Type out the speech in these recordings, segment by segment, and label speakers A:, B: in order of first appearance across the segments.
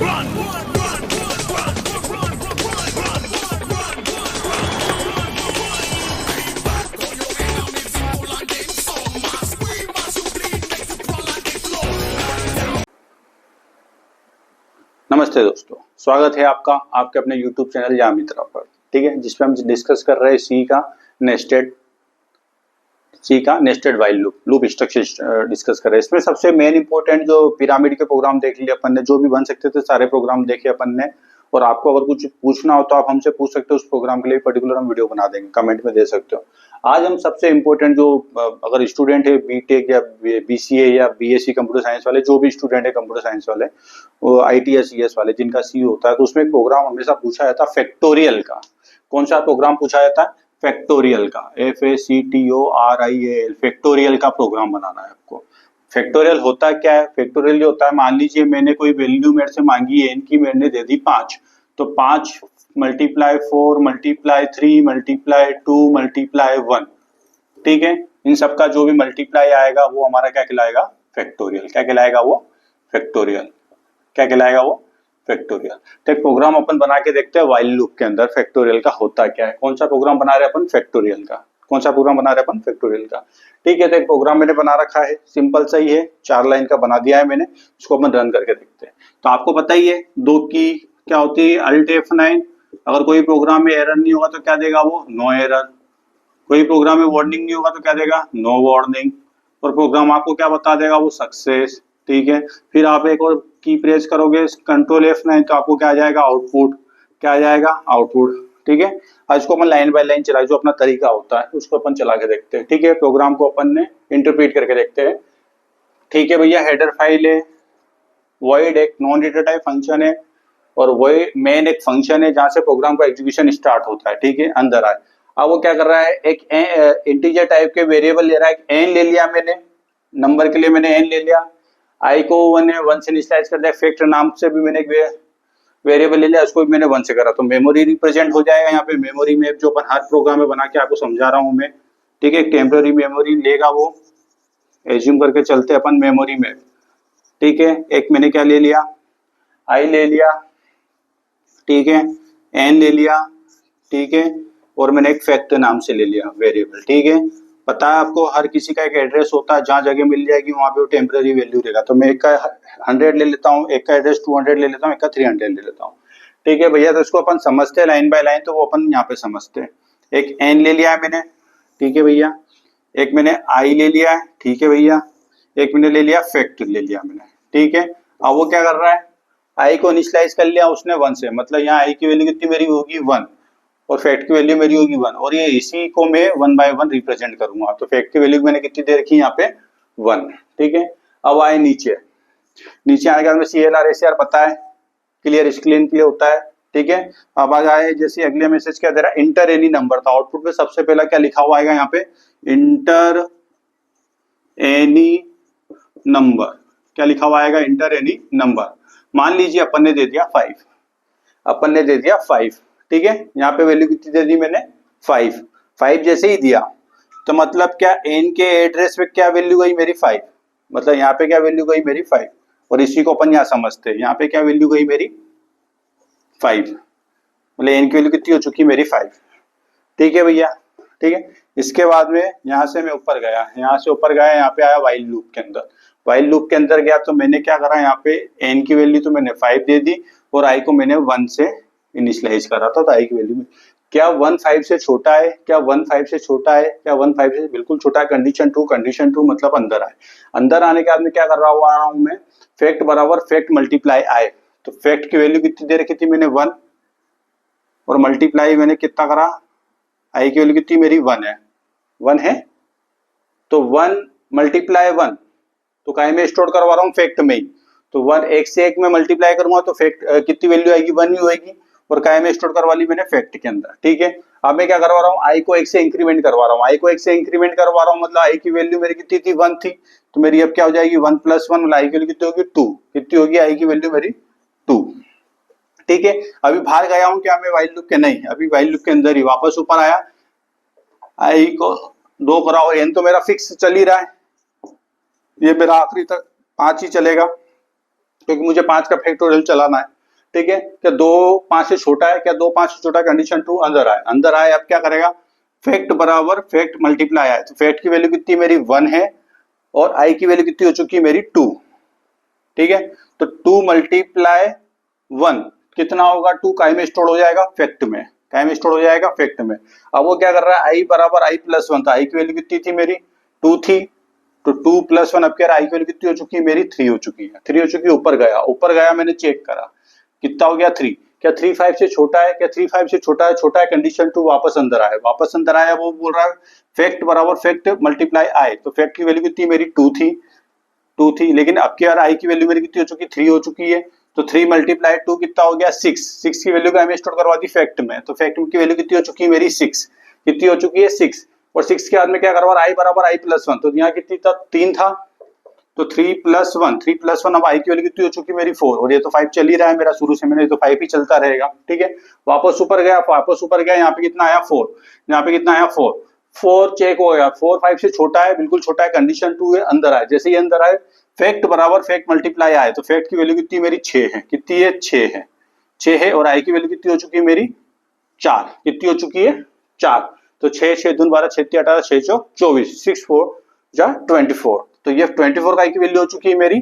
A: नमस्ते दोस्तों, स्वागत है आपका आपके अपने YouTube चैनल या मित्रा पर। ठीक है, जिसमें हम डिस्कस कर रहे हैं सी का nested while loop structure discuss कर रहे हैं। इसमें सबसे मेन इंपॉर्टेंट जो पिरामिड के प्रोग्राम देख लिए अपन ने, जो भी बन सकते थे सारे प्रोग्राम देखे अपन ने। और आपको अगर कुछ पूछना हो तो आप हमसे पूछ सकते हो, उस प्रोग्राम के लिए पर्टिकुलर हम वीडियो बना देंगे, कमेंट में दे सकते हो। आज हम सबसे इम्पोर्टेंट जो अगर स्टूडेंट है बीटेक या बीसीए या बीएससी कंप्यूटर साइंस वाले, जो भी स्टूडेंट है कंप्यूटर साइंस वाले, वो आईटी या सीएस वाले जिनका सी होता है, तो उसमें एक प्रोग्राम हमेशा पूछा जाता है फैक्टोरियल का। कौन सा प्रोग्राम पूछा जाता है? फैक्टोरियल का, FACTORIAL, फैक्टोरियल का प्रोग्राम बनाना है आपको। फैक्टोरियल होता क्या है? फैक्टोरियल ये होता है, मान लीजिए मैंने कोई वैल्यू मेरे से मांगी है, इनकी मैंने दे दी 5, तो 5 × 4 × 3 × 2 × 1, ठीक है। इन सब का जो भी मल्टीप्लाई आएगा वो हमारा क्या कहलाएगा? फैक्टोरियल। क्या कहलाएगा वो? फैक्टोरियल। क्या कहलाएगा वो? फैक्टोरियल। तो एक प्रोग्राम अपन बना के देखते हैं वाइल लूप के अंदर फैक्टोरियल का होता क्या है। कौन सा प्रोग्राम बना रहे हैं अपन? फैक्टोरियल का। कौन सा प्रोग्राम बना रहे हैं अपन? फैक्टोरियल का। ठीक है, तो एक प्रोग्राम मैंने बना रखा है, सिंपल सा ही है, 4 लाइन का बना दिया है मैंने। इसको अपन रन करके देखते हैं। तो आपको पता ही है 2 की क्या होती है? Alt F9। अगर कोई प्रोग्राम में एरर नहीं होगा तो क्या देगा वो? No error. कोई प्रोग्राम में वार्निंग नहीं होगा तो क्या देगा? No warning. और प्रोग्राम आपको क्या बता देगा? वो सक्सेस। ठीक है, फिर आप एक और की प्रेस करोगे Ctrl F9 तो आपको क्या आ जाएगा? आउटपुट। क्या आ जाएगा? आउटपुट। ठीक है, आज इसको अपन लाइन बाय लाइन चलाए, जो अपना तरीका होता है उसको अपन चला के देखते हैं। ठीक है, प्रोग्राम को अपन ने इंटरप्रेट करके देखते हैं। ठीक है भैया, हेडर फाइल है, वॉइड एक नॉन डेटा टाइप फंक्शन है, और वही मेन एक फंक्शन है जहां से प्रोग्राम का एग्जीक्यूशन स्टार्ट होता है। ठीक है, अंदर आए। अब वो क्या कर रहा है? एक इंटीजर टाइप के वेरिएबल ले रहा है। एन ले लिया मैंने, नंबर के लिए मैंने एन ले लिया। आई को 1 से इनिशियलाइज कर दिया। फैक्ट नाम से भी मैंने एक वेरिएबल ले लिया, उसको भी मैंने 1 से करा, तो मेमोरी रिप्रेजेंट हो जाएगा यहाँ पे। मेमोरी मैप जो अपन हर प्रोग्राम में बना के आपको समझा रहा हूँ मैं। ठीक है, टेम्पररी मेमोरी लेगा वो, एज्यूम करके चलते अपन मेमोरी मैप। ठीक है, एक मैंने क्या ले लिया? आई ले लिया। ठीक है, एन ले लिया। ठीक है, और मैंने एक फैक्ट नाम से ले लिया वेरिएबल। ठीक है, पता है आपको हर किसी का एक एड्रेस होता है, जहां जगह मिल जाएगी वहां पे वो टेम्पररी वैल्यू रहेगा। तो मैं एक का 100 ले लेता हूँ, एक का एड्रेस 200 ले लेता हूँ, एक का 300 ले लेता हूँ। ठीक है भैया, तो इसको अपन समझते हैं लाइन बाय लाइन, तो वो अपन यहाँ पे समझते हैं। एक एन ले लिया है मैंने। ठीक है भैया, एक मैंने आई ले लिया है। ठीक है भैया, एक मैंने ले लिया फैक्ट ले लिया मैंने। ठीक है, अब वो क्या कर रहा है? आई को इनिशियलाइज कर लिया उसने 1 से, मतलब यहाँ आई की वैल्यू कितनी मेरी होगी? 1, और फैक्ट की वैल्यू मेरी होगी 1, और ये इसी को मैं 1 बाय 1 रिप्रेजेंट करूंगा। तो फैक्ट की वैल्यू मैंने कितनी दे रखी है यहाँ पे? 1। ठीक है, अब आए नीचे। नीचे आने के बाद में CLR SCR पता है, क्लियर स्क्रीन के लिए होता है। ठीक है, अब आ जाए जैसे अगले मैसेज क्या दे रहा है? Inter any number. था आउटपुट में सबसे पहला क्या लिखा हुआ आएगा यहाँ पे? Inter any number. क्या लिखा हुआ आएगा? Inter any number. मान लीजिए अपन ने दे दिया 5, अपन ने दे दिया 5। ठीक है, यहाँ पे वैल्यू कितनी दे दी मैंने? 5। 5 जैसे ही दिया तो मतलब क्या एन के एड्रेस पे क्या वैल्यू गई मेरी? 5। मतलब यहाँ पे क्या वैल्यू गई मेरी? 5। और इसी को अपन यहाँ समझते हैं, यहाँ पे क्या वैल्यू गई मेरी? 5। मतलब एन की वैल्यू कितनी हो चुकी? मेरी 5। ठीक है भैया, ठीक है। इसके बाद में यहाँ से मैं ऊपर गया, यहाँ से ऊपर गया, यहाँ पे आया वाइल लूप के अंदर। वाइल लूप के अंदर गया तो मैंने क्या करा? यहाँ पे एन की वैल्यू तो मैंने 5 दे दी, और आई को मैंने 1 से इनिशियलाइज करा था। तो आई की वैल्यू में क्या 1 5 से छोटा है? क्या 1 5 से छोटा है? क्या 1 5 से बिल्कुल छोटा है? कंडीशन ट्रू मतलब अंदर आए। अंदर आने के बाद में क्या कर रहा हूँ मैं? फैक्ट बराबर फैक्ट मल्टीप्लाई आए। तो फैक्ट की वैल्यू कितनी दे रखी थी मैंने? 1, और मल्टीप्लाई मैंने कितना करा? आई की वैल्यू कितनी मेरी? 1 है। 1 है, तो 1 × 1, तो काहे में स्टोर करवा रहा हूँ? फैक्ट में ही। तो 1 एक से एक में मल्टीप्लाई करूंगा तो फैक्ट कितनी वैल्यू आएगी? 1 ही होगी, और काहे में स्टोर करवा ली मैंने? फैक्ट के अंदर। ठीक है, अब मैं क्या करवा रहा हूँ? आई को 1 से इंक्रीमेंट करवा रहा हूँ। आई को 1 से इंक्रीमेंट करवा रहा हूँ, मतलब आई की वैल्यू मेरी कितनी थी? 1 थी, तो मेरी अब क्या हो जाएगी? 1 + 1, मतलब आई की वैल्यू कितनी होगी? 2। कितनी होगी आई की वैल्यू मेरी? 2। ठीक है, अभी बाहर गया हूँ क्या मैं वाइल लूप के? नहीं, अभी वाइल लूप के अंदर ही वापस ऊपर आया, आई को 2 करा, और एन तो मेरा फिक्स चल ही रहा है, ये मेरा आखिरी तक 5 ही चलेगा, क्योंकि मुझे 5 का फैक्टोरियल चलाना है। ठीक है, क्या 2 5 से छोटा है, क्या 2 5 से छोटा, कंडीशन ट्रू, अंदर आए, अब क्या करेगा, फैक्ट बराबर फैक्ट मल्टीप्लाई आए, तो फैक्ट की वैल्यू कितनी मेरी 1 है और आई की वैल्यू कितनी हो चुकी है मेरी 2, ठीक है, तो 2 मल्टीप्लाई 1 कितना होगा, 2 काय में स्टोर हो जाएगा फैक्ट में, काय में स्टोर हो जाएगा फैक्ट में। अब वो क्या कर रहा है, आई बराबर आई प्लस 1 था, आई की वैल्यू कितनी थी मेरी 2 थी, तो 2 प्लस 1 अब क्या आई की वैल्यू कितनी हो चुकी है मेरी 3 हो चुकी है, 3 हो चुकी है, ऊपर गया मैंने चेक करा कितना हो गया 3, क्या 3 5 से छोटा है, क्या 3 5 से छोटा है, कंडीशन 2 वापस अंदर आया, वो बोल रहा है फैक्ट बराबर फैक्ट मल्टीप्लाई आई, तो फैक्ट की वैल्यू कितनी मेरी 2 थी, लेकिन अब क्या आई की वैल्यू मेरी कितनी हो चुकी, 3 हो चुकी है, तो 3 मल्टीप्लाई 2 कितना हो गया 6 की वैल्यू को हमें स्टोर करवा दी फैक्ट में, तो फैक्ट की वैल्यू कितनी हो चुकी है मेरी 6, कितनी हो चुकी है 6, और 6 के बाद में क्या करवा आई बराबर आई प्लस 1, तो यहाँ कितनी था 3 था, तो 3 प्लस 1 अब आई की वैल्यू कितनी हो चुकी है मेरी 4, और ये तो 5 चल ही रहा है मेरा शुरू से, मैंने तो 5 ही चलता रहेगा, ठीक है, वापस ऊपर गया, यहाँ पे कितना आया 4, यहाँ पे कितना आया 4 चेक हो गया, 4 5 से छोटा है, बिल्कुल छोटा है, कंडीशन 2 है, अंदर आए, जैसे ही अंदर आए फैक्ट बराबर फैक्ट मल्टीप्लाई आए, तो फैक्ट की वैल्यू कितनी मेरी 6 है, कितनी है 6 है, और आई की वैल्यू कितनी हो चुकी है मेरी 4, कितनी हो चुकी है 4, तो 6 6 दून 12 6 18 6 24 6 4 जा 24, तो ये 24 का की वैल्यू हो चुकी है मेरी,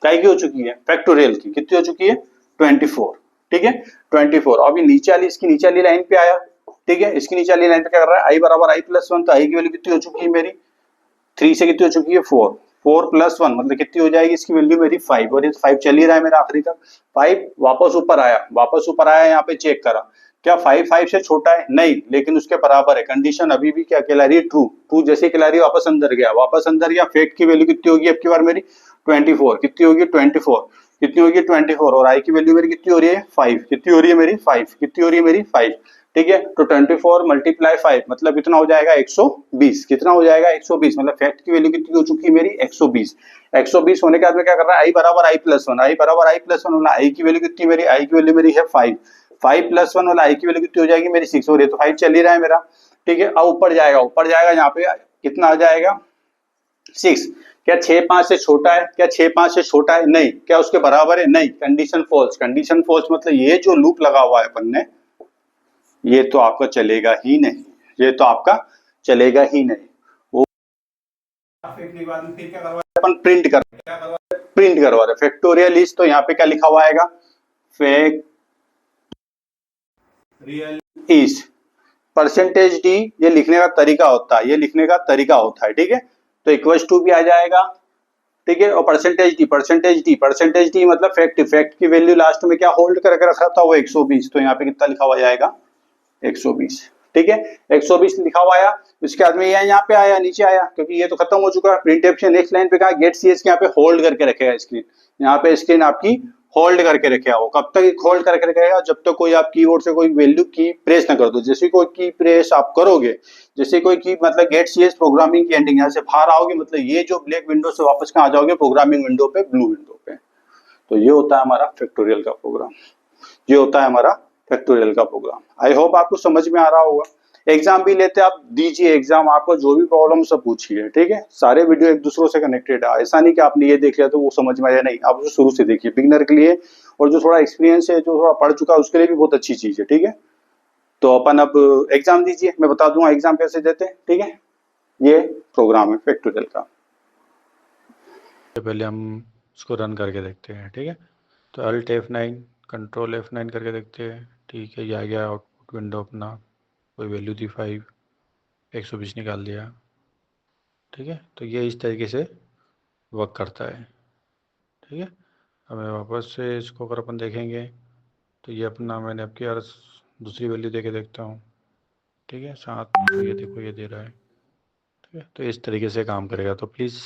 A: काय की हो चुकी है फैक्टोरियल की, कितनी हो चुकी है 24, ठीक है 24। अभी नीचे वाली इसकी नीचे वाली लाइन पे आया, ठीक है, इसकी नीचे वाली लाइन पे क्या कर रहा है, आई बराबर आई प्लस 1, तो आई की वैल्यू कितनी हो चुकी है मेरी 3 से कितनी हो चुकी है 4 प्लस 1 मतलब कितनी हो जाएगी इसकी वैल्यू मेरी 5, और ये 5 चल ही रहा है मेरा आखिरी तक, 5 वापस ऊपर आया, यहाँ पे चेक करा, क्या 5 5 से छोटा है, नहीं, लेकिन उसके बराबर है, कंडीशन अभी भी क्या कहला रही है ट्रू जैसे कहला रही है, वापस अंदर गया, फैक्ट की वैल्यू कितनी होगी अब की बार मेरी 24, कितनी होगी 24, और आई की वैल्यू मेरी कितनी हो रही है 5, कितनी हो रही है मेरी 5, ठीक है, तो 24 मल्टीप्लाई 5 मतलब कितना हो जाएगा 120, कितना हो जाएगा 120, मतलब फैक्ट की वैल्यू कितनी हो चुकी है मेरी 120 होने के बाद में क्या कर रहा है, आई बराबर आई प्लस 1, मतलब आई की वैल्यू कितनी मेरी, आई की वैल्यू मेरी है 5 प्लस 1 वाला आई की वैल्यू कितनी हो जाएगी मेरी 6 हो रही है, तो 5 चल ही रहा है मेरा, ठीक है, अब ऊपर जाएगा यहाँ पे कितना आ जाएगा 6, क्या 6 5 से छोटा है, नहीं, क्या उसके बराबर है, नहीं, कंडीशन फॉल्स, मतलब ये जो लूप लगा हुआ है अपन ने, ये तो आपका चलेगा ही नहीं, वो फिर क्या करवा अपन प्रिंट करवा रहे फैक्टोरियल लिस्ट, तो यहाँ पे क्या लिखा हुआ आएगा फैक्टोरियल इज परसेंटेज डी, ये लिखने का तरीका होता है, ठीक है, तो इक्वल्स टू भी आ जाएगा, ठीक है, और परसेंटेज डी मतलब फैक्ट की वैल्यू लास्ट में क्या होल्ड करके रखा था वो 120, तो यहाँ पे कितना लिखा हुआ जाएगा 120, ठीक है, 120 लिखा हुआ आया, उसके बाद में यहाँ पे आया, नीचे आया, क्योंकि ये तो खत्म हो चुका है, प्रिंटफ से नेक्स्ट लाइन पे कहा गेट सीएस के यहाँ पे होल्ड करके रखेगा स्क्रीन, यहाँ पे स्क्रीन आपकी होल्ड करके रखेगा, वो कब तक होल्ड करके रखेगा, जब तक कोई आप कीबोर्ड से कोई वैल्यू की प्रेस ना कर दो, जैसे कोई की प्रेस आप करोगे, जैसे कोई की मतलब गेट सीएस प्रोग्रामिंग की एंडिंग यहाँ से बाहर आओगे, मतलब ये जो ब्लैक विंडो से वापस कहाँ आ जाओगे प्रोग्रामिंग विंडो पे, ब्लू विंडो पे, तो ये होता है हमारा फैक्टोरियल का प्रोग्राम, आई होप आपको समझ में आ रहा होगा। एग्जाम भी लेते आप दीजिए, एग्जाम आपको जो भी प्रॉब्लम सब पूछिए, ठीक है, सारे वीडियो एक दूसरों से कनेक्टेड है, ऐसा नहीं कि आपने ये देख लिया तो वो समझ में आया, नहीं, आप उसे शुरू से देखिए, बिगिनर के लिए और जो थोड़ा एक्सपीरियंस है, जो थोड़ा पढ़ चुका है उसके लिए भी बहुत अच्छी चीज है, ठीक है, तो अपन अब एग्जाम दीजिए, मैं बता दूंगा एग्जाम कैसे देते हैं, ठीक है, ये प्रोग्राम है फैक्टोरियल का,
B: पहले हम उसको रन करके देखते हैं, ठीक है, तो अल्ट F9 कंट्रोल F9 करके देखते हैं, ठीक है, ये आ गया आउटपुट विंडो अपना, कोई वैल्यू थी 5, 120 निकाल दिया, ठीक है, तो ये इस तरीके से वर्क करता है, ठीक है। अब मैं वापस से इसको अगर अपन देखेंगे तो ये अपना मैंने अब की यार दूसरी वैल्यू दे के देखता हूँ, ठीक है, साथ तो ये देखो ये दे रहा है, ठीक है, तो इस तरीके से काम करेगा, तो प्लीज़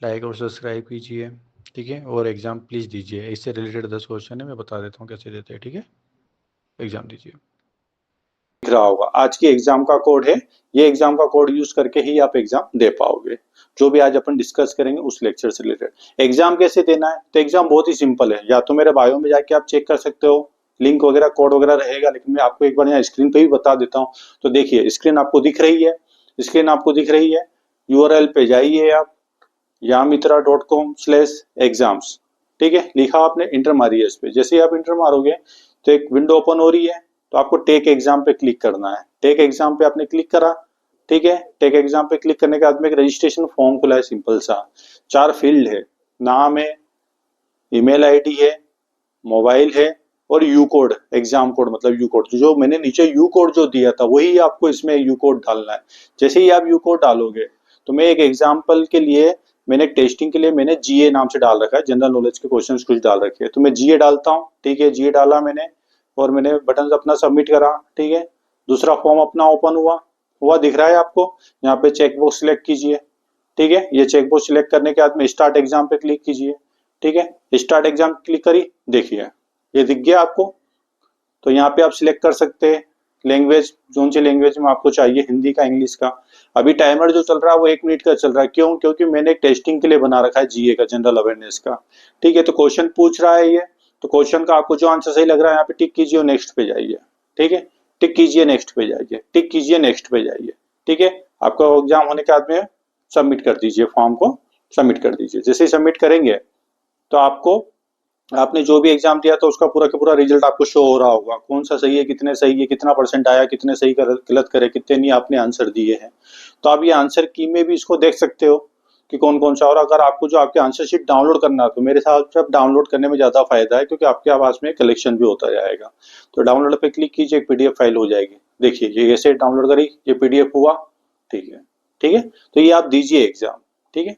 B: लाइक और सब्सक्राइब कीजिए, ठीक है, और एग्ज़ाम प्लीज़ दीजिए, इससे रिलेटेड 10 क्वेश्चन है, मैं बता देता हूँ कैसे देते हैं, ठीक है, एग्ज़ाम दीजिए।
A: दिख रहा होगा आज की एग्जाम का कोड है, ये एग्जाम का कोड यूज करके ही आप एग्जाम दे पाओगे, जो भी आज अपन डिस्कस करेंगे उस लेक्चर से रिलेटेड। एग्जाम कैसे देना है, तो एग्जाम बहुत ही सिंपल है, या तो मेरे बायो में जाके आप चेक कर सकते हो, लिंक वगैरह कोड वगैरह रहेगा, लेकिन मैं आपको एक बार यहाँ स्क्रीन पे भी बता देता हूँ, तो देखिए स्क्रीन आपको दिख रही है, यूआरएल पे जाइए आप yamitरा.com/exams, ठीक है, लिखा आपने, इंटर मारी है इस पे। जैसे ही आप इंटर मारोगे तो एक विंडो ओपन हो रही है, तो आपको टेक एग्जाम पे क्लिक करना है। टेक एग्जाम पे आपने क्लिक करा, ठीक है। टेक एग्जाम पे क्लिक करने के बाद में एक रजिस्ट्रेशन फॉर्म खुला है, सिंपल सा। 4 फील्ड है, नाम है, ईमेल आईडी है, मोबाइल है और यू कोड, एग्जाम कोड मतलब यू कोड। जो मैंने नीचे यू कोड जो दिया था वही आपको इसमें यू कोड डालना है। जैसे ही आप यू कोड डालोगे तो मैं एक एग्जाम्पल के लिए, मैंने टेस्टिंग के लिए मैंने जीए नाम से डाल रखा है, जनरल नॉलेज के क्वेश्चंस कुछ डाल रखे हैं, तो मैं जीए डालता हूँ, ठीक है। जीए डाला मैंने और मैंने बटन अपना सबमिट करा, ठीक है। दूसरा फॉर्म अपना ओपन हुआ दिख रहा है आपको, यहाँ पे चेक बॉक्स सिलेक्ट कीजिए, ठीक है। ये चेक बॉक्स सिलेक्ट करने के बाद में स्टार्ट एग्जाम पे क्लिक कीजिए, ठीक है। स्टार्ट एग्जाम क्लिक करी, देखिए ये दिख गया आपको। तो यहाँ पे आप सिलेक्ट कर सकते हैं लैंग्वेज, कौन सी लैंग्वेज में आपको चाहिए, हिंदी का, इंग्लिश का। अभी टाइमर जो चल रहा है वो 1 मिनट का चल रहा है, क्यों? क्योंकि मैंने एक टेस्टिंग के लिए बना रखा है जीए का, जनरल अवेयरनेस का, ठीक है। तो क्वेश्चन पूछ रहा है ये, तो क्वेश्चन का आपको जो आंसर सही लग रहा है यहाँ पे टिक कीजिए और नेक्स्ट पे जाइए, ठीक है। टिक कीजिए, नेक्स्ट पे जाइए, टिक कीजिए, नेक्स्ट पे जाइए, ठीक है। आपका एग्जाम होने के बाद में सबमिट कर दीजिए, फॉर्म को सबमिट कर दीजिए। जैसे ही सबमिट करेंगे तो आपको, आपने जो भी एग्जाम दिया था उसका पूरा का पूरा रिजल्ट आपको शो हो रहा होगा, कौन सा सही है, कितने सही है, कितना परसेंट आया, कितने सही गलत करे, कितने नहीं आपने आंसर दिए हैं। तो आप ये आंसर की में भी इसको देख सकते हो कि कौन कौन सा। और अगर आपको जो आपके आंसर शीट डाउनलोड करना है तो मेरे हिसाब से डाउनलोड करने में ज्यादा फायदा है, क्योंकि आपके पास में कलेक्शन भी होता जाएगा। तो डाउनलोड पे क्लिक कीजिए, एक पीडीएफ फाइल हो जाएगी। देखिए ये ऐसे डाउनलोड करी, ये पीडीएफ हुआ, ठीक है, ठीक है। तो ये आप दीजिए एग्जाम, ठीक है।